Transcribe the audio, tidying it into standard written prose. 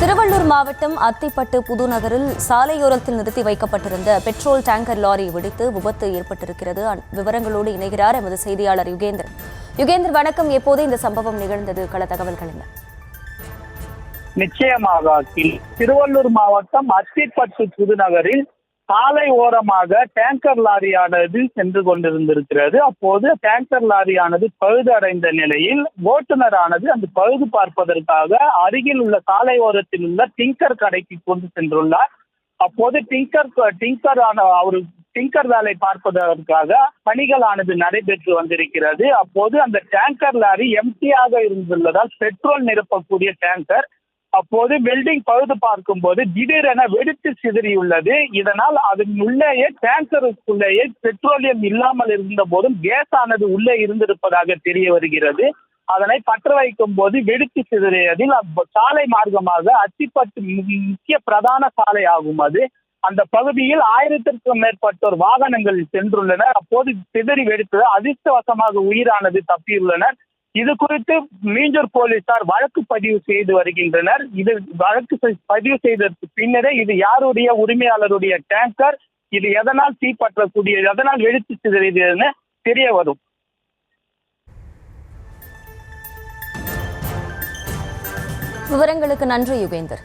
திருவள்ளூர் மாவட்டம் அத்திப்பட்டு புதுநகரில் சாலையோரத்தில் நிறுத்தி வைக்கப்பட்டிருந்த பெட்ரோல் டேங்கர் லாரி வெடித்து விபத்து ஏற்பட்டிருக்கிறது. விவரங்களோடு இணைகிறார் எமது செய்தியாளர் யுகேந்திரன். யுகேந்திரன், வணக்கம். எப்போது இந்த சம்பவம் நிகழ்ந்தது? கள தகவல்கள் என்ன? நிச்சயமாக திருவள்ளூர் மாவட்டம் அத்திப்பட்டு புதுநகரில் சாலை ஓரமாக டேங்கர் லாரியானது சென்று கொண்டிருந்திருக்கிறது. அப்போது டேங்கர் லாரியானது பழுது அடைந்த நிலையில் ஓட்டுநரானது அந்த பழுது பார்ப்பதற்காக அருகில் உள்ள சாலை ஓரத்தில் உள்ள டிங்கர் கடைக்கு கொண்டு சென்றுள்ளார். அப்போது டிங்கர் வேலை பார்ப்பதற்காக பணிகளானது நடைபெற்று வந்திருக்கிறது. அப்போது அந்த டேங்கர் லாரி எம்டியாக இருந்துள்ளதால் பெட்ரோல் நிரப்பக்கூடிய டேங்கர் அப்போது வெல்டிங் பழுது பார்க்கும் போது திடீரென வெடித்து சிதறியுள்ளது. இதனால் அதன் உள்ளேயே டேங்கருக்குள்ளேயே பெட்ரோலியம் இல்லாமல் இருந்த போதும் கேஸ் ஆனது உள்ளே இருந்திருப்பதாக தெரிய வருகிறது. அதனை பற்ற வைக்கும் போது வெடித்து சிதறியதில் சாலை மார்க்கமாக அத்திப்பட்டு முக்கிய பிரதான சாலை ஆகும். அது அந்த பகுதியில் 1000க்கும் மேற்பட்டோர் வாகனங்கள் சென்றுள்ளனர். அப்போது சிதறி வெடித்தது அதிர்ஷ்டவசமாக உயிரானது தப்பியுள்ளனர். இது குறித்து மீஞ்சூர் போலீசார் வழக்கு பதிவு செய்து வருகின்றனர். இது வழக்கு பதிவு செய்ததற்கு பின்னரே இது யாருடைய உரிமையாளருடைய டேங்கர், இது எதனால் தீப்பற்றக்கூடிய எதனால் வெடித்து சிதறியது தெரிய வரும். விவரங்களுக்கு நன்றி யுகேந்தர்.